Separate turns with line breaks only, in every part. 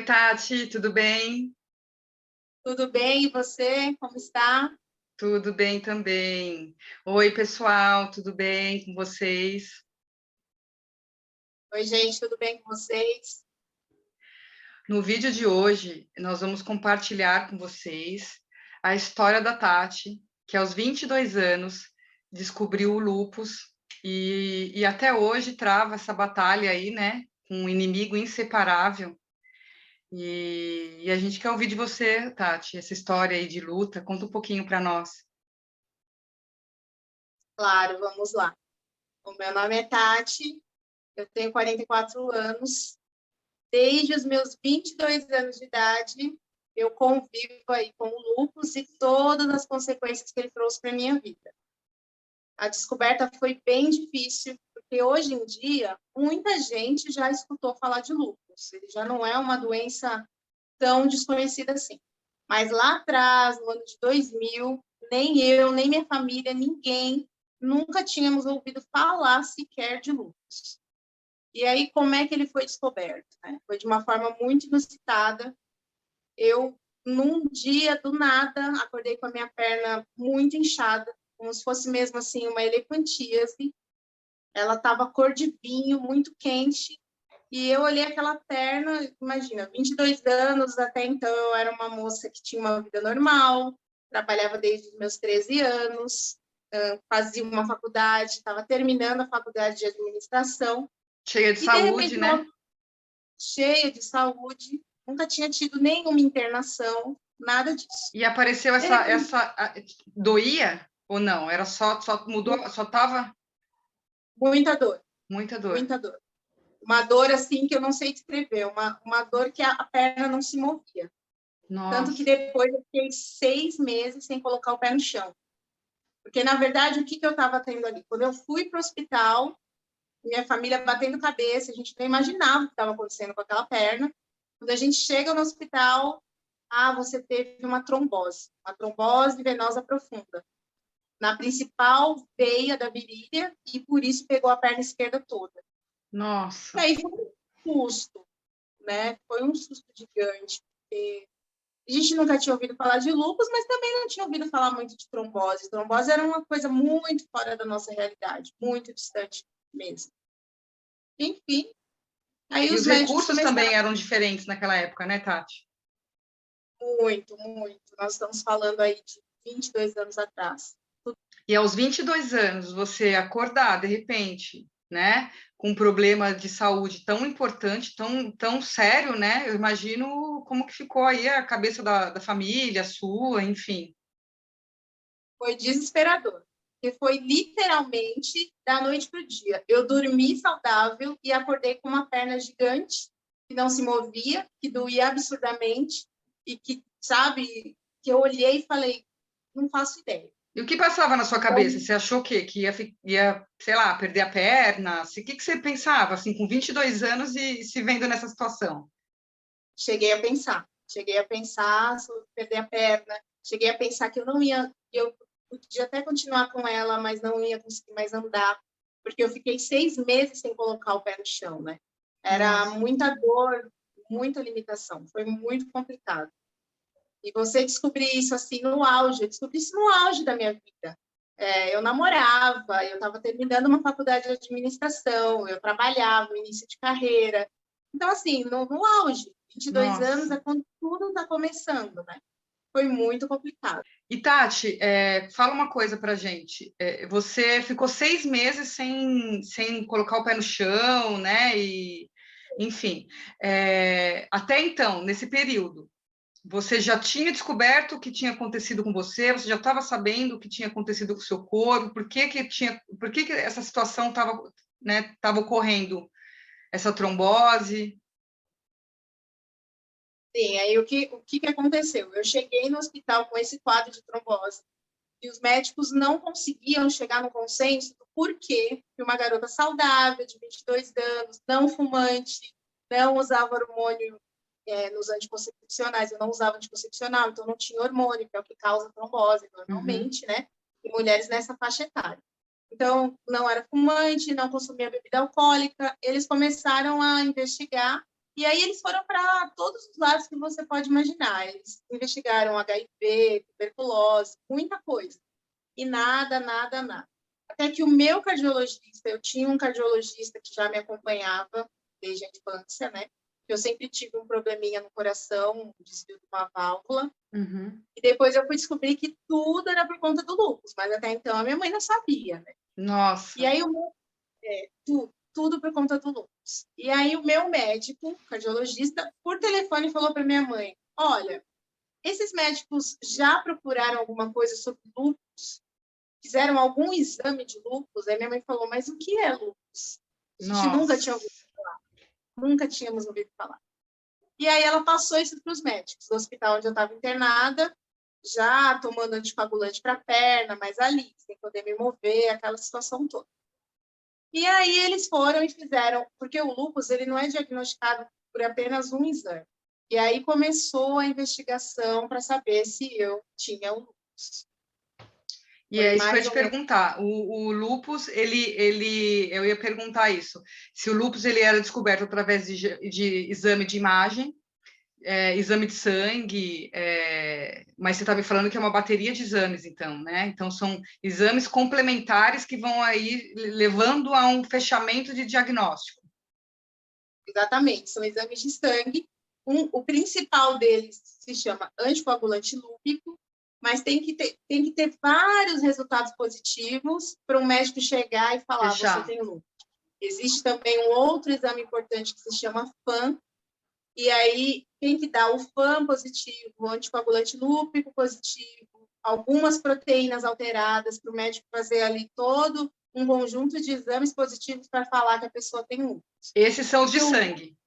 Tati, tudo bem?
Tudo bem, e você? Como está?
Tudo bem também. Oi, pessoal, tudo bem com vocês?
Oi, gente, tudo bem com vocês?
No vídeo de hoje, nós vamos compartilhar com vocês a história da Tati, que aos 22 anos descobriu o lúpus e até hoje trava essa batalha aí, né, com um inimigo inseparável. E a gente quer ouvir de você, Tati, essa história aí de luta. Conta um pouquinho para nós.
Claro, vamos lá. O meu nome é Tati, eu tenho 44 anos. Desde os meus 22 anos de idade, eu convivo aí com o lúpus e todas as consequências que ele trouxe para a minha vida. A descoberta foi bem difícil, porque hoje em dia, muita gente já escutou falar de lúpus. Ele já não é uma doença tão desconhecida assim. Mas lá atrás, no ano de 2000, nem eu, nem minha família, ninguém nunca tínhamos ouvido falar sequer de lúpus. E aí, como é que ele foi descoberto? Né? Foi de uma forma muito inusitada. Eu, num dia, do nada, acordei com a minha perna muito inchada, como se fosse mesmo assim uma elefantíase. Ela estava cor de vinho, muito quente, e eu olhei aquela perna, imagina, 22 anos, até então eu era uma moça que tinha uma vida normal, trabalhava desde os meus 13 anos, fazia uma faculdade, estava terminando a faculdade de administração,
Cheia de
e de
saúde,
repente,
né?
cheia de saúde, nunca tinha tido nenhuma internação, nada disso.
E apareceu
De repente,
doía ou não? Era só mudou, só tava
muita dor,
muita dor.
muita dor. Uma dor assim que eu não sei descrever, uma dor que a perna não se movia. Tanto que
Nossa.
depois eu fiquei 6 meses sem colocar o pé no chão. Porque, na verdade, o que eu estava tendo ali? Quando eu fui para o hospital, minha família batendo cabeça, a gente não imaginava o que estava acontecendo com aquela perna. Quando a gente chega no hospital, você teve uma trombose venosa profunda, na principal veia da virilha, e por isso pegou a perna esquerda toda. E
Nossa.
aí foi um susto, né? Foi um susto gigante, porque a gente nunca tinha ouvido falar de lúpus, mas também não tinha ouvido falar muito de trombose. Trombose era uma coisa muito fora da nossa realidade, muito distante mesmo. Enfim, aí
E
os
os
médicos
recursos
começaram
também eram diferentes naquela época, né, Tati?
muito, muito. Nós estamos falando aí de 22 anos atrás.
E aos 22 anos, você acordar de repente, né, com um problema de saúde tão importante, tão sério, né? Eu imagino como que ficou aí a cabeça da família, sua, enfim.
Foi desesperador, porque foi literalmente da noite para o dia. Eu dormi saudável e acordei com uma perna gigante, que não se movia, que doía absurdamente, e que, sabe, que eu olhei e falei, não faço ideia.
E o que passava na sua
Então,
cabeça? Você achou o quê? Que ia, sei lá, perder a perna? O que você pensava, assim, com 22 anos e se vendo nessa situação?
cheguei a pensar sobre perder a perna, cheguei a pensar que eu não ia, eu podia até continuar com ela, mas não ia conseguir mais andar, porque eu fiquei 6 meses sem colocar o pé no chão, né? Era
Nossa.
muita dor, muita limitação, foi muito complicado. E você descobrir isso assim no auge, eu descobri isso no auge da minha vida. Eu namorava, eu estava terminando uma faculdade de administração, eu trabalhava no início de carreira. Então, assim, no auge, 22 anos
Nossa.
é quando tudo está começando, né? Foi muito complicado.
E Tati, fala uma coisa pra gente. Você ficou 6 meses sem colocar o pé no chão, né? E, enfim, até então, nesse período, você já tinha descoberto o que tinha acontecido com você? Você já estava sabendo o que tinha acontecido com o seu corpo? Por que essa situação estava, né, tava ocorrendo? Essa trombose?
Sim, aí o que aconteceu? Eu cheguei no hospital com esse quadro de trombose e os médicos não conseguiam chegar no consenso do porquê que uma garota saudável, de 22 anos, não fumante, não usava hormônio nos anticoncepcionais. Eu não usava anticoncepcional, então não tinha hormônio, que é o que causa trombose
Uhum.
normalmente, né? Em mulheres nessa faixa etária. Então, não era fumante, não consumia bebida alcoólica. Eles começaram a investigar E aí eles foram para todos os lados que você pode imaginar. Eles investigaram HIV, tuberculose, muita coisa. E nada, nada, nada. Até que o meu cardiologista, eu tinha um cardiologista que já me acompanhava desde a infância, né? Eu sempre tive um probleminha no coração, um desvio de uma válvula.
Uhum.
E depois eu fui descobrir que tudo era por conta do lúpus, mas até então a minha mãe não sabia, né?
Nossa.
E aí tudo por conta do lúpus. E aí o meu médico, cardiologista, por telefone falou para minha mãe: olha, esses médicos já procuraram alguma coisa sobre lúpus? Fizeram algum exame de lúpus? Aí minha mãe falou: mas o que é lúpus? A gente nunca tinha ouvido falar. Nunca tínhamos ouvido falar. E aí ela passou isso para os médicos do hospital onde eu estava internada, já tomando anticoagulante para a perna, mas ali, sem poder me mover, aquela situação toda. E aí eles foram e fizeram, porque o lúpus ele não é diagnosticado por apenas um exame. E aí começou a investigação para saber se eu tinha o lúpus.
E é isso que eu ia te perguntar. O lúpus, eu ia perguntar isso. Se o lúpus ele era descoberto através de exame de imagem, exame de sangue, mas você está me falando que é uma bateria de exames, então, né? Então, são exames complementares que vão aí levando a um fechamento de diagnóstico.
Exatamente, são exames de sangue. O principal deles se chama anticoagulante lúpico, mas tem que ter vários resultados positivos para um médico chegar e falar: você tem lúpus. Existe também um outro exame importante que se chama FAM, e aí tem que dar o FAM positivo, o anticoagulante lúpico positivo, algumas proteínas alteradas para o médico fazer ali todo um conjunto de exames positivos para falar que a pessoa tem lúpus.
Esses são os de sangue?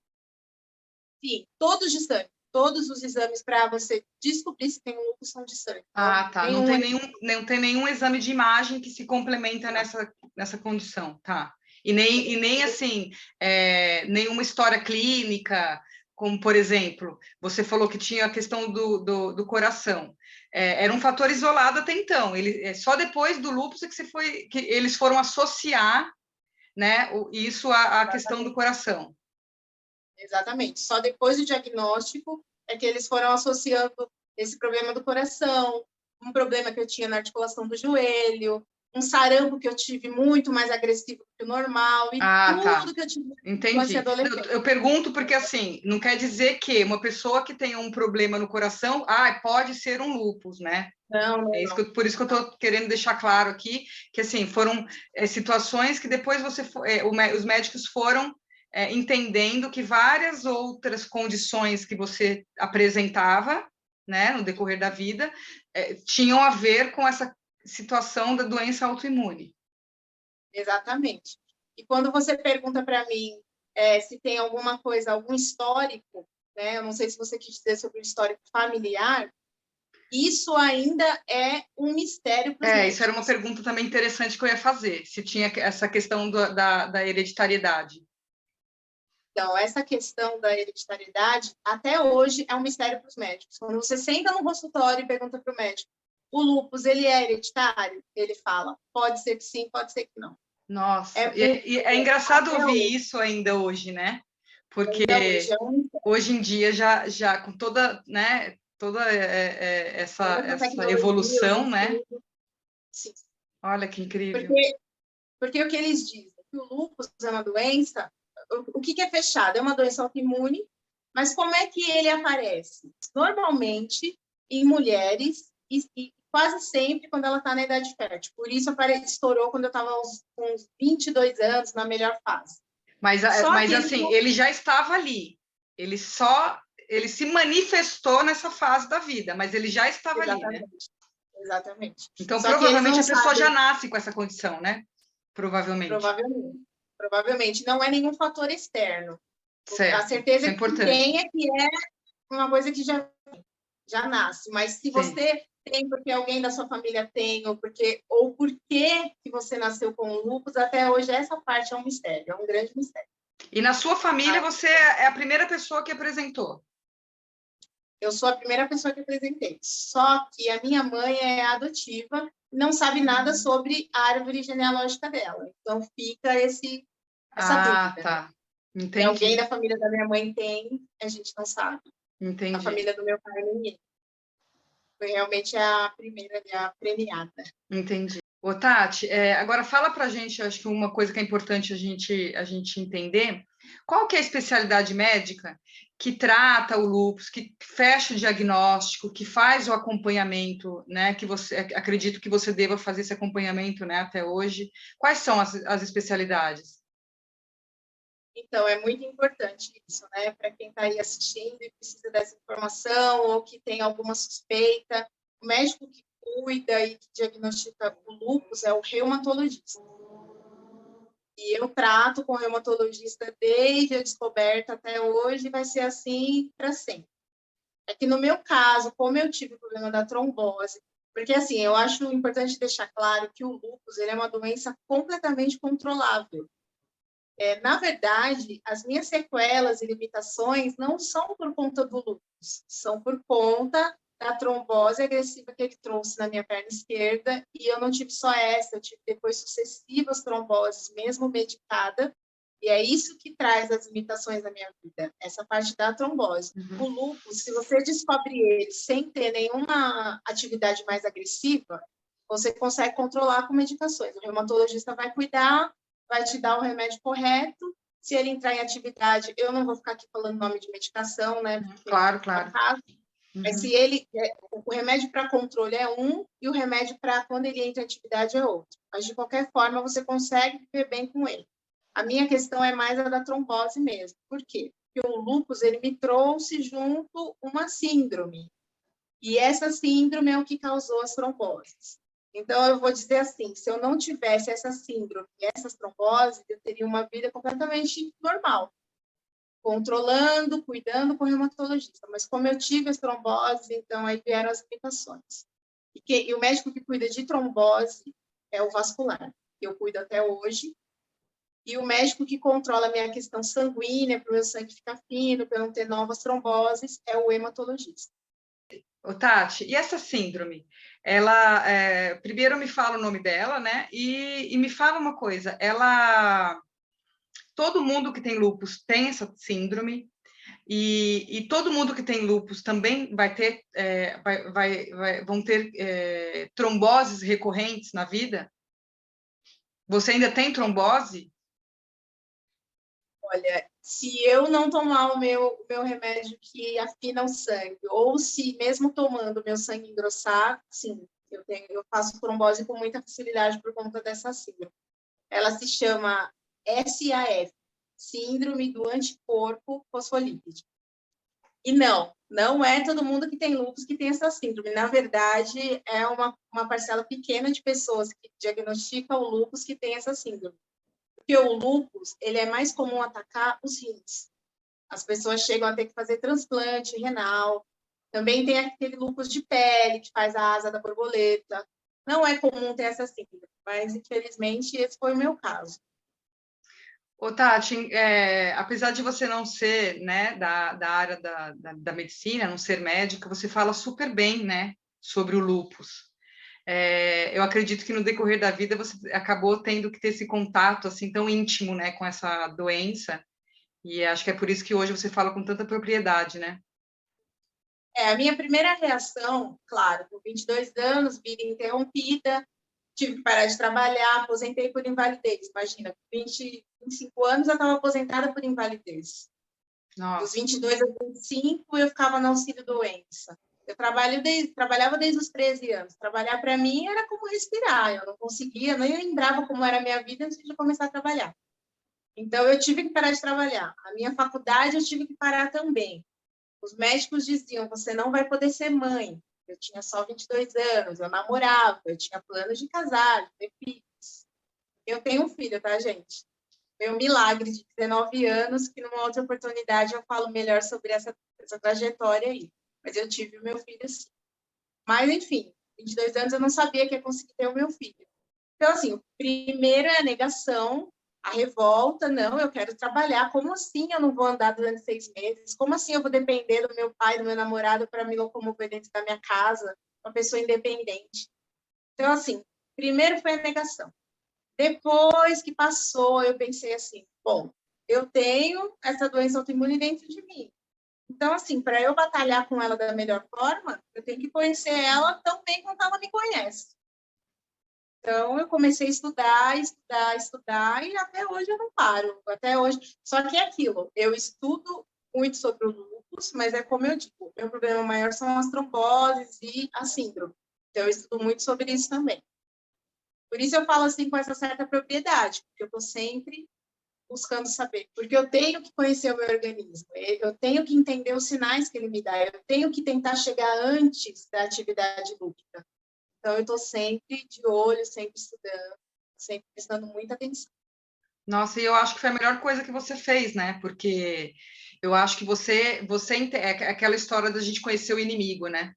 Sim, todos de sangue. Todos os exames para você descobrir se tem lúpus são de sangue.
Ah, tá. Não tem nenhum exame de imagem que se complementa nessa condição, tá? E nem assim, nenhuma história clínica, como, por exemplo, você falou que tinha a questão do coração. Era um fator isolado até então. Só depois do lúpus que eles foram associar, né, isso à questão do coração.
Exatamente. Só depois do diagnóstico é que eles foram associando esse problema do coração, um problema que eu tinha na articulação do joelho, um sarampo que eu tive muito mais agressivo que o normal, e tudo que eu tive.
Entendi. Eu pergunto porque, assim, não quer dizer que uma pessoa que tem um problema no coração, pode ser um lúpus, né?
Não.
Por isso que eu estou querendo deixar claro aqui, que, assim, foram situações que depois os médicos foram entendendo que várias outras condições que você apresentava, né, no decorrer da vida, tinham a ver com essa situação da doença autoimune.
Exatamente. E quando você pergunta para mim se tem alguma coisa, algum histórico, né, eu não sei se você quis dizer sobre o histórico familiar, isso ainda é um mistério para os médicos.
Isso era uma pergunta também interessante que eu ia fazer, se tinha essa questão da hereditariedade.
Então, essa questão da hereditariedade, até hoje, é um mistério para os médicos. Quando você senta no consultório e pergunta para o médico: o lúpus, ele é hereditário? Ele fala: pode ser que sim, pode ser que não.
Nossa, é engraçado ouvir isso ainda hoje, né? Porque hoje em dia, já com toda, né, essa evolução, né?
Sim.
Olha que incrível.
Porque o que eles dizem? Que o lúpus é uma doença. O que é fechado? É uma doença autoimune, mas como é que ele aparece? Normalmente em mulheres e quase sempre quando ela está na idade fértil. Por isso estourou quando eu estava com uns 22 anos, na melhor fase.
Mas assim, ele já estava ali. Ele se manifestou nessa fase da vida, mas ele já estava ali, né?
Exatamente.
Então, provavelmente a pessoa já nasce com essa condição, né?
Provavelmente. Não é nenhum fator externo.
Certo.
A certeza
é
que tem é que é uma coisa que já nasce. Mas se você tem porque alguém da sua família tem, ou por que você nasceu com o lúpus, até hoje essa parte é um mistério, é um grande mistério.
E na sua família você é a primeira pessoa que apresentou?
Eu sou a primeira pessoa que apresentei. Só que a minha mãe é adotiva, não sabe nada sobre a árvore genealógica dela. Então fica essa dúvida.
Tá.
Se alguém
Entendi,
da família da minha mãe tem, a gente não sabe. A
entendi,
família do meu pai, ninguém. Foi realmente a primeira, a premiada.
entendi. Ô, Tati, agora fala pra gente, eu acho que uma coisa que é importante a gente entender, qual que é a especialidade médica que trata o lúpus, que fecha o diagnóstico, que faz o acompanhamento, né? Que você acredito que você deva fazer esse acompanhamento, né, até hoje. Quais são as especialidades?
Então, é muito importante isso, né? Para quem está aí assistindo e precisa dessa informação ou que tem alguma suspeita, o médico que cuida e que diagnostica o lúpus é o reumatologista. E eu trato com o reumatologista desde a descoberta até hoje, e vai ser assim para sempre. É que no meu caso, como eu tive o problema da trombose, porque assim, eu acho importante deixar claro que o lúpus ele é uma doença completamente controlável. Na verdade, as minhas sequelas e limitações não são por conta do lúpus, são por conta da trombose agressiva que ele trouxe na minha perna esquerda, e eu não tive só essa, eu tive depois sucessivas tromboses, mesmo medicada, e é isso que traz as limitações da minha vida, essa parte da trombose. O
Uhum.
lúpus, se você descobre ele sem ter nenhuma atividade mais agressiva, você consegue controlar com medicações. O reumatologista vai cuidar, vai te dar o remédio correto. Se ele entrar em atividade, eu não vou ficar aqui falando nome de medicação, né? Porque
Claro,
não é o
claro.
caso. Mas
Uhum.
se ele, o remédio para controle é um e o remédio para quando ele entra em atividade é outro. Mas de qualquer forma você consegue viver bem com ele. A minha questão é mais a da trombose mesmo. Por quê? Porque o lúpus ele me trouxe junto uma síndrome. E essa síndrome é o que causou as tromboses. Então, eu vou dizer assim, se eu não tivesse essa síndrome e essas tromboses, eu teria uma vida completamente normal, controlando, cuidando com o reumatologista. Mas como eu tive as tromboses, então aí vieram as limitações. E o médico que cuida de trombose é o vascular, que eu cuido até hoje. E o médico que controla a minha questão sanguínea, para o meu sangue ficar fino, para eu não ter novas tromboses, é o hematologista.
Ô, Tati, e essa síndrome? Primeiro me fala o nome dela, né? E me fala uma coisa, todo mundo que tem lúpus tem essa síndrome, e todo mundo que tem lúpus também vai ter, vão ter tromboses recorrentes na vida? Você ainda tem trombose?
Olha, se eu não tomar o meu remédio que afina o sangue, ou se mesmo tomando o meu sangue engrossar, sim, eu faço trombose com muita facilidade por conta dessa síndrome. Ela se chama SAF, Síndrome do Anticorpo Fosfolípido. E não é todo mundo que tem lúpus que tem essa síndrome. Na verdade, é uma parcela pequena de pessoas que diagnosticam o lúpus que tem essa síndrome. Porque o lúpus, ele é mais comum atacar os rins. As pessoas chegam a ter que fazer transplante renal. Também tem aquele lúpus de pele, que faz a asa da borboleta. Não é comum ter essa síndrome, mas, infelizmente, esse foi o meu caso.
Ô, Tati, apesar de você não ser, né, da área da medicina, não ser médica, você fala super bem, né, sobre o lúpus. Eu acredito que no decorrer da vida você acabou tendo que ter esse contato assim tão íntimo, né, com essa doença, e acho que é por isso que hoje você fala com tanta propriedade, né?
A minha primeira reação, claro, com 22 anos, vida interrompida, tive que parar de trabalhar, aposentei por invalidez. Imagina, com 25 anos eu estava aposentada por invalidez. Dos
Nossa,
22 aos 25, eu ficava no auxílio-doença. Eu trabalhava desde os 13 anos. Trabalhar para mim era como respirar. Eu não conseguia, nem lembrava como era a minha vida antes de começar a trabalhar. Então, eu tive que parar de trabalhar. A minha faculdade eu tive que parar também. Os médicos diziam, você não vai poder ser mãe. Eu tinha só 22 anos, eu namorava, eu tinha planos de casar, de ter filhos. Eu tenho um filho, tá, gente? Foi um milagre de 19 anos, que numa outra oportunidade eu falo melhor sobre essa trajetória aí. Mas eu tive o meu filho sim. Mas, enfim, 22 anos eu não sabia que ia conseguir ter o meu filho. Então, assim, o primeiro é a negação, a revolta, não, eu quero trabalhar. Como assim eu não vou andar durante 6 meses? Como assim eu vou depender do meu pai, do meu namorado para me locomover dentro da minha casa, uma pessoa independente? Então, assim, primeiro foi a negação. Depois que passou, eu pensei assim, bom, eu tenho essa doença autoimune dentro de mim. Então, assim, para eu batalhar com ela da melhor forma, eu tenho que conhecer ela tão bem quanto ela me conhece. Então, eu comecei a estudar, e até hoje eu não paro. Até hoje. Só que é aquilo, eu estudo muito sobre o lúpus, mas é como eu digo, meu problema maior são as tromboses e a síndrome. Então, eu estudo muito sobre isso também. Por isso eu falo assim com essa certa propriedade, porque eu estou sempre buscando saber, porque eu tenho que conhecer o meu organismo, eu tenho que entender os sinais que ele me dá, eu tenho que tentar chegar antes da atividade lúdica. Então, eu estou sempre de olho, sempre estudando, sempre prestando muita atenção.
Nossa, e eu acho que foi a melhor coisa que você fez, né? Porque eu acho que é aquela história da gente conhecer o inimigo, né?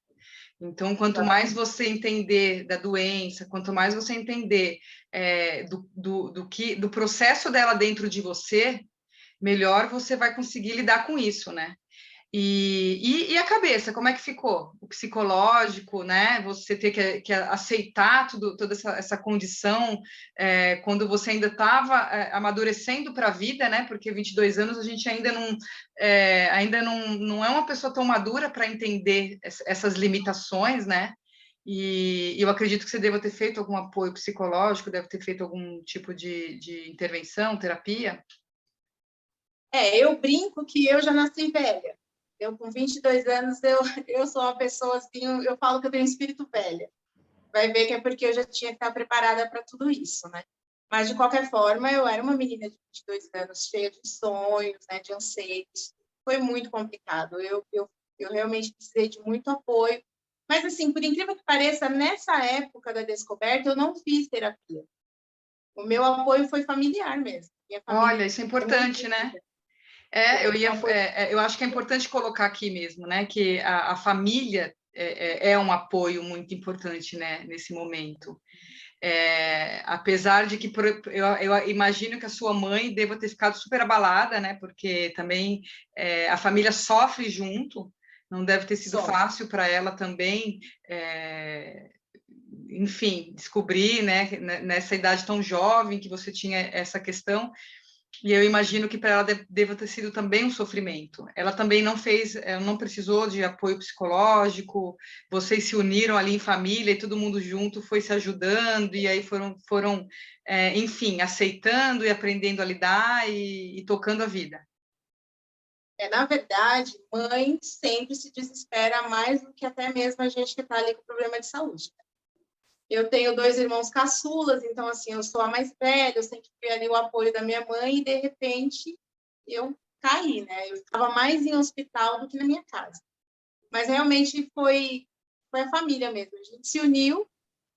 Então, quanto mais você entender da doença, quanto mais você entender do processo dela dentro de você, melhor você vai conseguir lidar com isso, né? E a cabeça, como é que ficou? O psicológico, né? Você ter que aceitar toda essa condição quando você ainda estava amadurecendo para a vida, né? Porque 22 anos a gente ainda não é uma pessoa tão madura para entender essas limitações, né? E eu acredito que você deva ter feito algum apoio psicológico, deve ter feito algum tipo de intervenção, terapia.
Eu brinco que eu já nasci velha. Eu, com 22 anos, eu sou uma pessoa assim, eu falo que eu tenho um espírito velha. Vai ver que é porque eu já tinha que estar preparada para tudo isso, né? Mas, de qualquer forma, eu era uma menina de 22 anos, cheia de sonhos, né, de anseios. Foi muito complicado. Eu realmente precisei de muito apoio. Mas, assim, por incrível que pareça, nessa época da descoberta, eu não fiz terapia. O meu apoio foi familiar mesmo. Minha família
Olha, isso é
é muito
importante, né?
querida.
Eu acho que é importante colocar aqui mesmo, né, que a família é um apoio muito importante, né, nesse momento. Apesar de que eu imagino que a sua mãe deva ter ficado super abalada, né, porque também a família sofre junto, não deve ter sido fácil para ela também, enfim, descobrir, né, nessa idade tão jovem que você tinha essa questão. E eu imagino que para ela deva ter sido também um sofrimento. Ela também não precisou de apoio psicológico, vocês se uniram ali em família e todo mundo junto foi se ajudando, e aí foram enfim, aceitando e aprendendo a lidar e tocando a vida.
Na verdade, mãe sempre se desespera mais do que até mesmo a gente que está ali com problema de saúde. Eu tenho 2 irmãos caçulas, então, assim, eu sou a mais velha, eu sempre fui ali o apoio da minha mãe, e, de repente, eu caí, né? Eu estava mais em hospital do que na minha casa. Mas, realmente, foi a família mesmo. A gente se uniu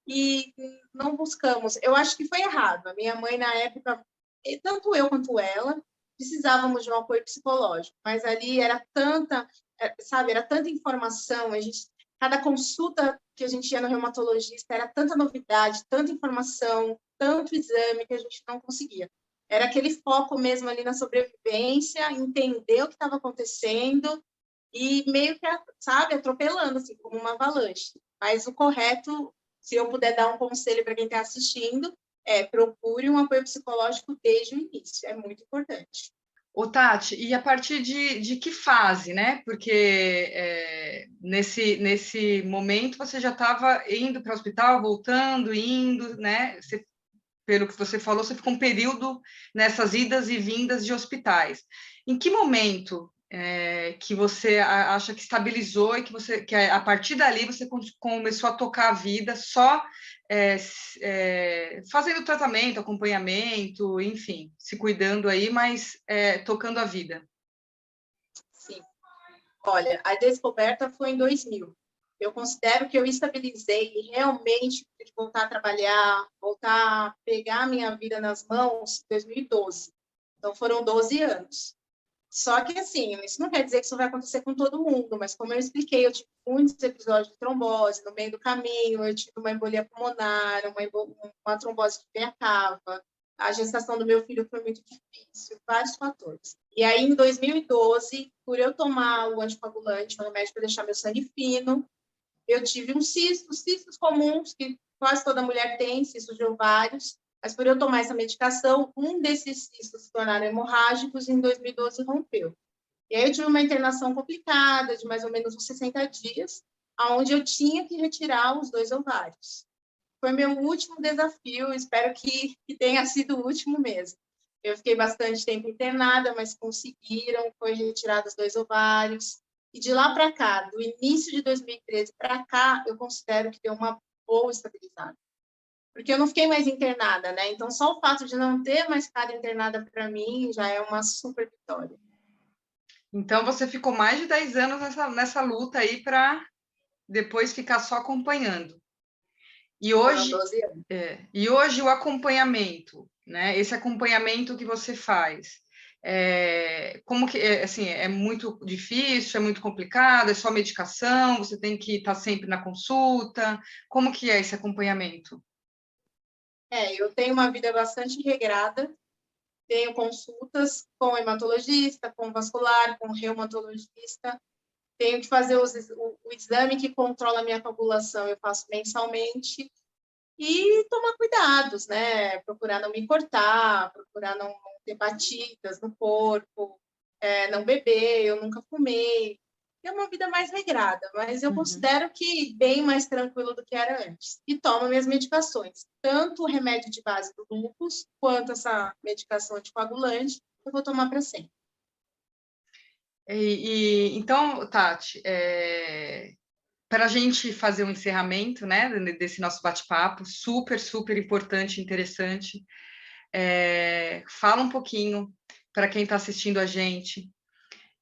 e não buscamos. Eu acho que foi errado. A minha mãe, na época, tanto eu quanto ela, precisávamos de um apoio psicológico, mas ali era tanta, sabe, era tanta informação, cada consulta que a gente ia no reumatologista era tanta novidade, tanta informação, tanto exame que a gente não conseguia. Era aquele foco mesmo ali na sobrevivência, entender o que estava acontecendo e meio que, sabe, atropelando, assim, como uma avalanche. Mas o correto, se eu puder dar um conselho para quem está assistindo, procure um apoio psicológico desde o início, é muito importante.
Ô, Tati, e a partir de que fase, né? Porque nesse momento você já estava indo para o hospital, voltando, indo, né? Pelo que você falou, você ficou um período nessas idas e vindas de hospitais. Em que momento que você acha que estabilizou e que a partir dali você começou a tocar a vida só fazendo tratamento, acompanhamento, enfim, se cuidando aí, mas tocando a vida?
Sim. Olha, a descoberta foi em 2000. Eu considero que eu estabilizei e realmente pude voltar a trabalhar, voltar a pegar a minha vida nas mãos em 2012. Então, foram 12 anos. Só que, assim, isso não quer dizer que isso vai acontecer com todo mundo, mas como eu expliquei, eu tive muitos episódios de trombose no meio do caminho, eu tive uma embolia pulmonar, uma trombose de veia cava, a gestação do meu filho foi muito difícil, vários fatores. E aí, em 2012, por eu tomar o anticoagulante, um remédio para deixar meu sangue fino, eu tive cistos comuns que quase toda mulher tem, cistos de ovários, Mas por eu tomar essa medicação, um desses cistos se tornaram hemorrágicos e em 2012 rompeu. E aí eu tive uma internação complicada, de mais ou menos uns 60 dias, onde eu tinha que retirar os 2 ovários. Foi meu último desafio, espero que tenha sido o último mesmo. Eu fiquei bastante tempo internada, mas conseguiram, foi retirado os 2 ovários. E de lá para cá, do início de 2013 para cá, eu considero que deu uma boa estabilizada. Porque eu não fiquei mais internada, né? Então, só o fato de não ter mais ficado internada para mim já é uma super vitória.
Então, você ficou mais de 10 anos nessa luta aí para depois ficar só acompanhando. E hoje,
12 anos.
E hoje o acompanhamento, né? Esse acompanhamento que você faz, como que assim, é muito difícil, é muito complicado, é só medicação, você tem que estar sempre na consulta, como que é esse acompanhamento?
Eu tenho uma vida bastante regrada, tenho consultas com hematologista, com vascular, com reumatologista, tenho que fazer o exame que controla a minha coagulação, eu faço mensalmente, e tomar cuidados, né? Procurar não me cortar, procurar não ter batidas no corpo, não beber, eu nunca fumei. É uma vida mais regrada, mas eu considero que bem mais tranquilo do que era antes. E tomo minhas medicações, tanto o remédio de base do lúpus, quanto essa medicação anticoagulante, eu vou tomar para sempre.
Então, Tati, para a gente fazer um encerramento, né, desse nosso bate-papo, super, super importante, interessante, fala um pouquinho para quem está assistindo a gente,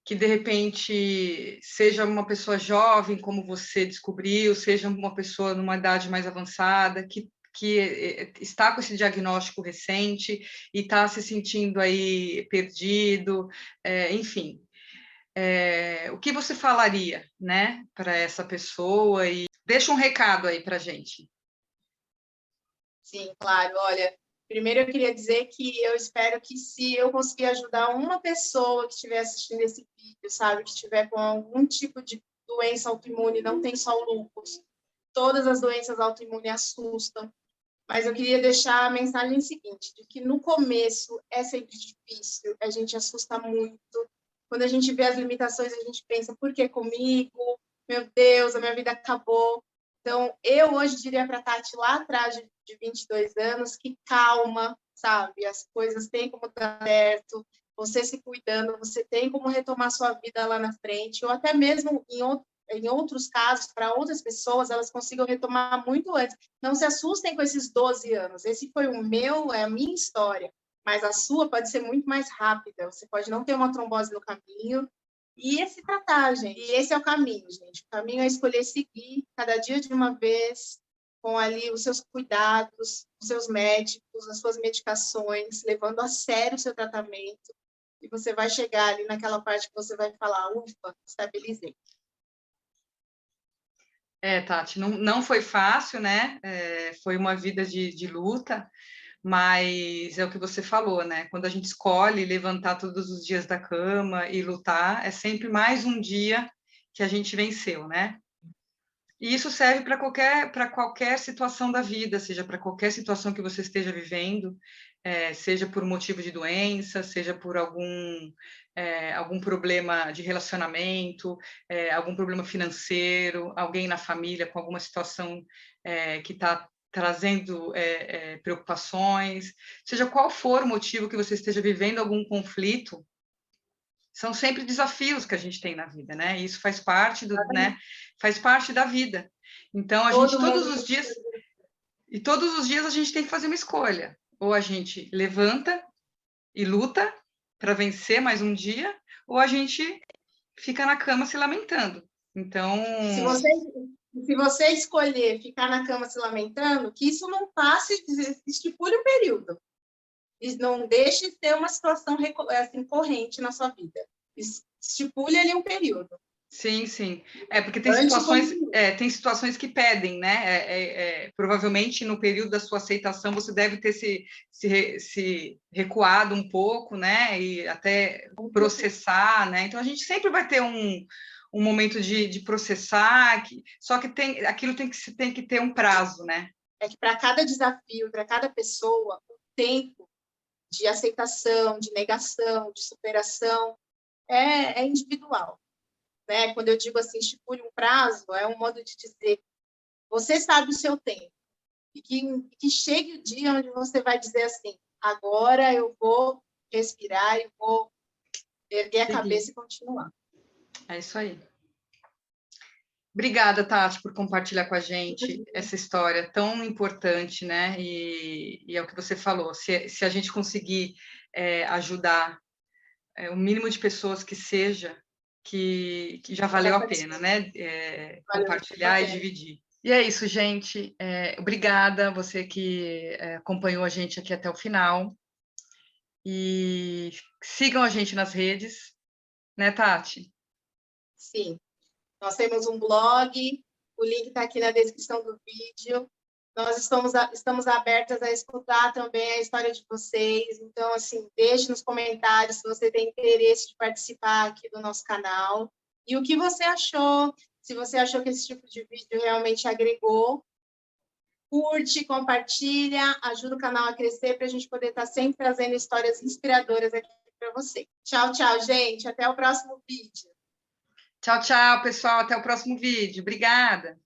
que de repente seja uma pessoa jovem, como você descobriu, seja uma pessoa numa idade mais avançada, que está com esse diagnóstico recente e está se sentindo aí perdido, enfim. O que você falaria, né, para essa pessoa? E deixa um recado aí para a gente.
Sim, claro. Olha, primeiro eu queria dizer que eu espero que se eu conseguir ajudar uma pessoa que estiver assistindo esse vídeo, sabe, que estiver com algum tipo de doença autoimune, não tem só o lúpus, todas as doenças autoimunes assustam, mas eu queria deixar a mensagem seguinte, de que no começo é sempre difícil, a gente assusta muito, quando a gente vê as limitações, a gente pensa, por que comigo? Meu Deus, a minha vida acabou. Então, eu hoje diria para a Tati, lá atrás de 22 anos, que calma, sabe? As coisas têm como dar certo, você se cuidando, você tem como retomar sua vida lá na frente, ou até mesmo em outros casos, para outras pessoas, elas consigam retomar muito antes. Não se assustem com esses 12 anos. Esse foi a minha história. Mas a sua pode ser muito mais rápida. Você pode não ter uma trombose no caminho. E se tratar, gente. E esse é o caminho, gente. O caminho é escolher seguir cada dia de uma vez, com ali os seus cuidados, os seus médicos, as suas medicações, levando a sério o seu tratamento. E você vai chegar ali naquela parte que você vai falar, ufa, estabilizei.
Tati, não foi fácil, né? Foi uma vida de luta, mas é o que você falou, né? Quando a gente escolhe levantar todos os dias da cama e lutar, é sempre mais um dia que a gente venceu, né? E isso serve para qualquer situação da vida, seja para qualquer situação que você esteja vivendo, seja por motivo de doença, seja por algum problema de relacionamento, algum problema financeiro, alguém na família com alguma situação que está trazendo preocupações, seja qual for o motivo que você esteja vivendo algum conflito, são sempre desafios que a gente tem na vida, né? E isso faz parte né? Faz parte da vida. Então a gente todos os dias a gente tem que fazer uma escolha. Ou a gente levanta e luta para vencer mais um dia, ou a gente fica na cama se lamentando. Então,
se você escolher ficar na cama se lamentando, que isso não passe, estipule um período. E não deixe de ter uma situação assim, corrente na sua vida. Estipule ali um período.
Sim, sim. Porque tem situações que pedem, né? Provavelmente no período da sua aceitação você deve ter se recuado um pouco, né? E até processar, né? Então a gente sempre vai ter um momento de processar, só que aquilo tem que ter um prazo, né?
é que para cada desafio, para cada pessoa, o tempo de aceitação, de negação, de superação é individual, né? Quando eu digo assim, estipule um prazo, é um modo de dizer, você sabe o seu tempo, e que chegue o dia onde você vai dizer assim, agora eu vou respirar, eu vou erguer a cabeça e continuar.
É isso aí. Obrigada, Tati, por compartilhar com a gente essa história tão importante, né? E é o que você falou, se a gente conseguir ajudar o mínimo de pessoas que seja, que já valeu a pena, né? Compartilhar e dividir. E é isso, gente. Obrigada, você que acompanhou a gente aqui até o final. E sigam a gente nas redes, né, Tati?
Sim. Nós temos um blog, o link está aqui na descrição do vídeo. Nós estamos abertas a escutar também a história de vocês. Então, assim, deixe nos comentários se você tem interesse de participar aqui do nosso canal. E o que você achou, se você achou que esse tipo de vídeo realmente agregou. Curte, compartilha, ajuda o canal a crescer para a gente poder estar sempre trazendo histórias inspiradoras aqui para você. Tchau, tchau, gente. Até o próximo vídeo.
Tchau, tchau, pessoal. Até o próximo vídeo. Obrigada.